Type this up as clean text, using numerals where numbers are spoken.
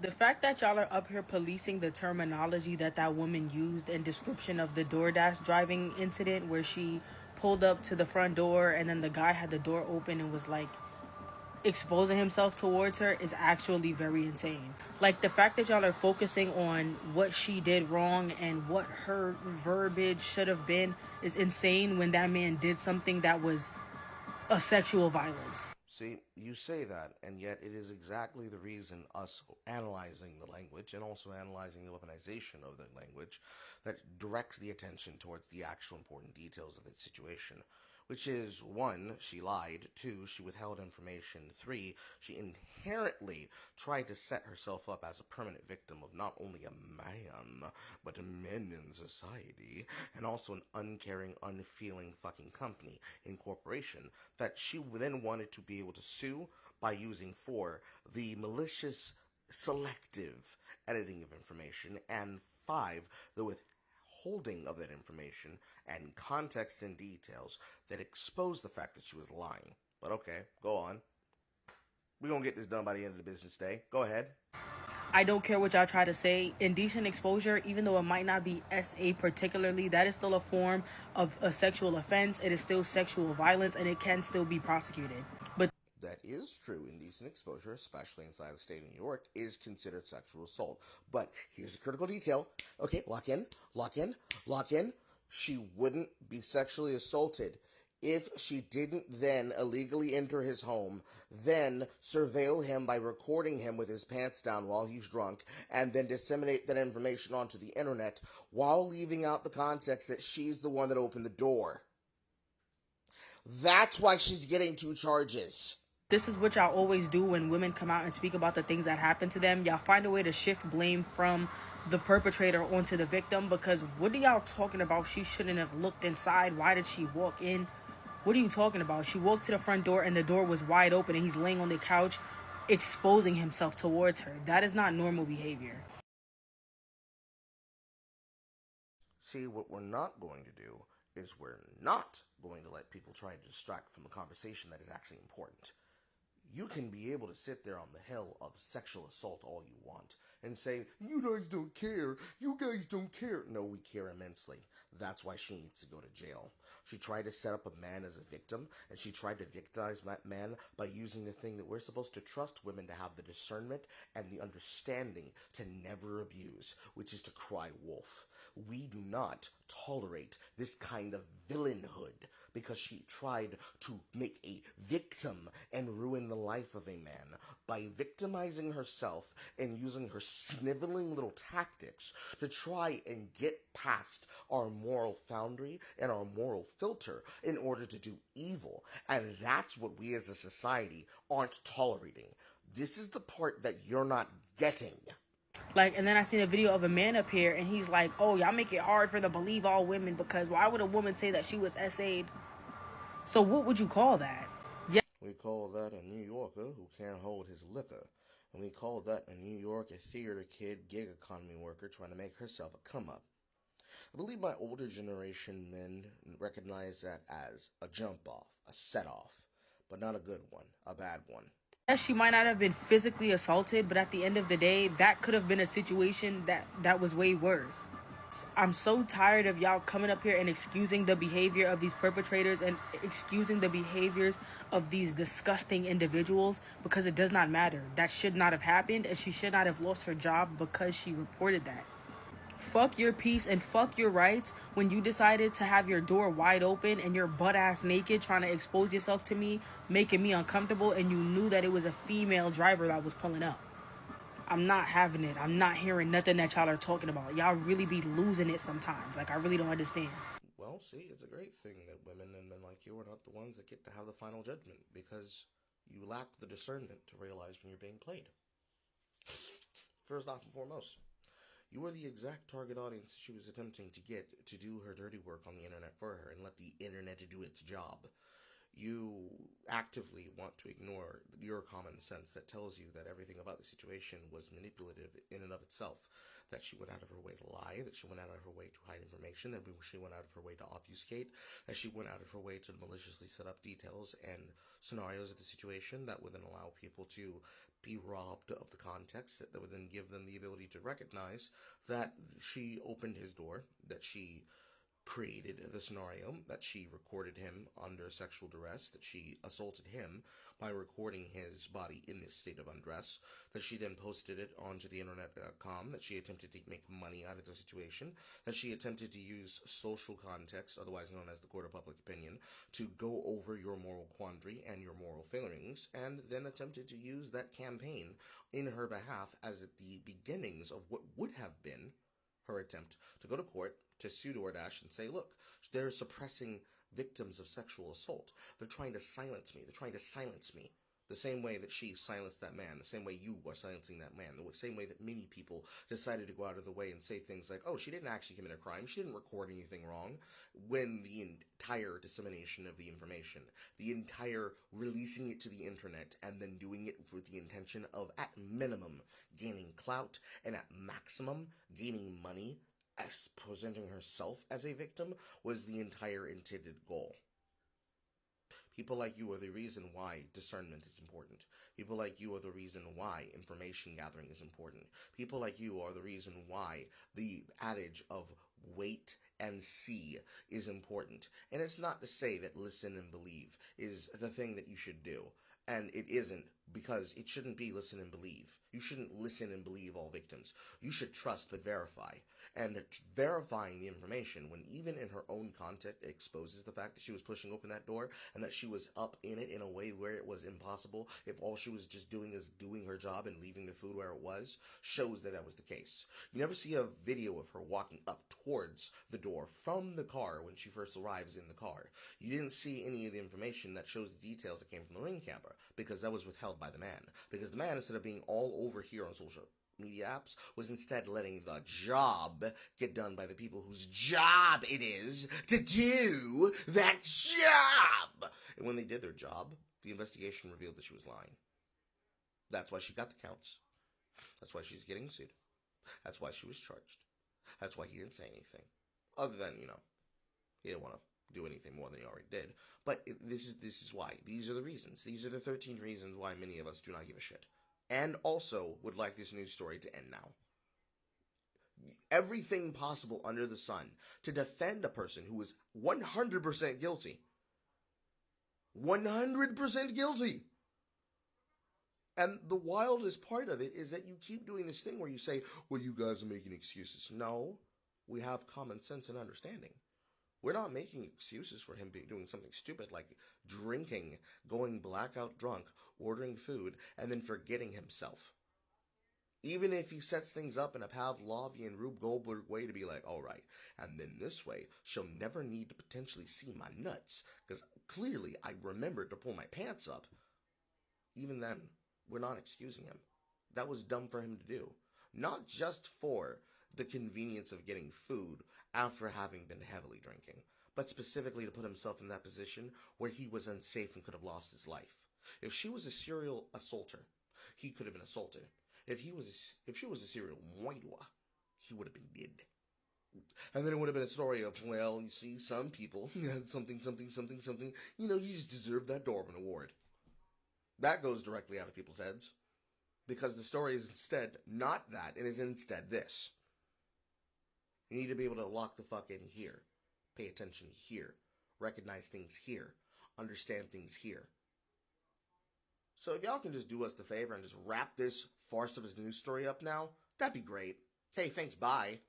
The fact that y'all are up here policing the terminology that that woman used in description of the DoorDash driving incident where she pulled up to the front door and then the guy had the door open and was like exposing himself towards her is actually very insane. Like the fact that y'all are focusing on what she did wrong and what her verbiage should have been is insane when that man did something that was a sexual violence. See, you say that, and yet it is exactly the reason us analyzing the language and also analyzing the weaponization of the language that directs the attention towards the actual important details of the situation. Which is, 1, she lied, 2, she withheld information, 3, she inherently tried to set herself up as a permanent victim of not only a man, but men in society, and also an uncaring, unfeeling fucking company in corporation that she then wanted to be able to sue by using for the malicious, selective editing of information, and 5, the withholding of that information and context and details that expose the fact that she was lying. But okay, go on. We're gonna get this done by the end of the business day. Go ahead. I don't care what y'all try to say. Indecent exposure, even though it might not be SA particularly, that is still a form of a sexual offense. It is still sexual violence and it can still be prosecuted. But that is true. Indecent exposure, especially inside the state of New York, is considered sexual assault. But here's a critical detail. Okay, lock in, lock in, lock in. She wouldn't be sexually assaulted if she didn't then illegally enter his home, then surveil him by recording him with his pants down while he's drunk, and then disseminate that information onto the internet while leaving out the context that she's the one that opened the door. That's why she's getting 2 charges. this is what y'all always do when women come out and speak about the things that happen to them. Y'all find a way to shift blame from the perpetrator onto the victim, because what are y'all talking about? She shouldn't have looked inside. Why did she walk in? What are you talking about? She walked to the front door and the door was wide open and he's laying on the couch exposing himself towards her. That is not normal behavior. See, what we're not going to do is we're not going to let people try to distract from a conversation that is actually important. You can be able to sit there on the hill of sexual assault all you want and say, you guys don't care, you guys don't care. No, we care immensely. That's why she needs to go to jail. She tried to set up a man as a victim, and she tried to victimize that man by using the thing that we're supposed to trust women to have the discernment and the understanding to never abuse, which is to cry wolf. We do not tolerate this kind of villainhood because she tried to make a victim and ruin the life of a man by victimizing herself and using her sniveling little tactics to try and get past our moral foundry and our moral filter in order to do evil. And that's what we as a society aren't tolerating. This is the part that you're not getting. Like, and then I seen a video of a man up here and he's like, oh, y'all make it hard for the believe all women, because why would a woman say that she was SA'd? So what would you call that? Yeah. We call that a New Yorker who can't hold his liquor. And we call that a New York theater kid gig economy worker trying to make herself a come-up. I believe my older generation men recognize that as a jump-off, a set-off, but not a good one, a bad one. Yes, she might not have been physically assaulted, but at the end of the day, that could have been a situation that was way worse. I'm so tired of y'all coming up here and excusing the behavior of these perpetrators and excusing the behaviors of these disgusting individuals, because it does not matter. That should not have happened, and she should not have lost her job because she reported that. Fuck your peace and fuck your rights when you decided to have your door wide open and you're butt ass naked trying to expose yourself to me, making me uncomfortable, and you knew that it was a female driver that was pulling up. I'm not having it. I'm not hearing nothing that y'all are talking about. Y'all really be losing it sometimes. Like, I really don't understand. Well, see, it's a great thing that women and men like you are not the ones that get to have the final judgment, because you lack the discernment to realize when you're being played. First off and foremost, you are the exact target audience she was attempting to get to do her dirty work on the internet for her and let the internet do its job. you actively want to ignore your common sense that tells you that everything about the situation was manipulative in and of itself, that she went out of her way to lie, that she went out of her way to hide information, that she went out of her way to obfuscate, that she went out of her way to maliciously set up details and scenarios of the situation that would then allow people to be robbed of the context, that would then give them the ability to recognize that she opened his door, that she created the scenario, that she recorded him under sexual duress, that she assaulted him by recording his body in this state of undress, that she then posted it onto the internet.com, that she attempted to make money out of the situation, that she attempted to use social context, otherwise known as the court of public opinion, to go over your moral quandary and your moral failings, and then attempted to use that campaign in her behalf as the beginnings of what would have been her attempt to go to court, to sue DoorDash and say, look, they're suppressing victims of sexual assault. They're trying to silence me. They're trying to silence me. The same way that she silenced that man, the same way you are silencing that man, the same way that many people decided to go out of the way and say things like, oh, she didn't actually commit a crime, she didn't record anything wrong, when the entire dissemination of the information, the entire releasing it to the internet, and then doing it with the intention of, at minimum, gaining clout, and at maximum, gaining money, as presenting herself as a victim, was the entire intended goal. People like you are the reason why discernment is important. People like you are the reason why information gathering is important. People like you are the reason why the adage of wait and see is important. And it's not to say that listen and believe is the thing that you should do. And it isn't, because it shouldn't be listen and believe. You shouldn't listen and believe all victims. You should trust but verify. And verifying the information, when even in her own content exposes the fact that she was pushing open that door and that she was up in it in a way where it was impossible, if all she was just doing is doing her job and leaving the food where it was, shows that that was the case. You never see a video of her walking up towards the door from the car when she first arrives in the car. You didn't see any of the information that shows the details that came from the ring camera, because that was withheld by the man. Because the man, instead of being all over here on social media apps, was instead letting the job get done by the people whose job it is to do that job. And when they did their job, the investigation revealed that she was lying. That's why she got the counts. That's why she's getting sued. That's why she was charged. That's why he didn't say anything. Other than, he didn't want to do anything more than he already did. But this is why. These are the reasons. These are the 13 reasons why many of us do not give a shit. And also would like this news story to end now. Everything possible under the sun to defend a person who is 100% guilty. 100% guilty. And the wildest part of it is that you keep doing this thing where you say, well, you guys are making excuses. No, we have common sense and understanding. We're not making excuses for him doing something stupid like drinking, going blackout drunk, ordering food, and then forgetting himself. Even if he sets things up in a Pavlovian Rube Goldberg way to be like, all right, and then this way, she'll never need to potentially see my nuts, because clearly I remembered to pull my pants up. Even then, we're not excusing him. That was dumb for him to do. Not just for the convenience of getting food after having been heavily drinking, but specifically to put himself in that position where he was unsafe and could have lost his life. If she was a serial assaulter, he could have been assaulted. If she was a serial murderer, he would have been dead. And then it would have been a story of, well, you see, some people had something, you just deserve that Dorman Award. That goes directly out of people's heads. Because the story is instead not that, it is instead this. You need to be able to lock the fuck in here. Pay attention here. Recognize things here. Understand things here. So if y'all can just do us the favor and just wrap this farce of his news story up now, that'd be great. Okay, thanks, bye.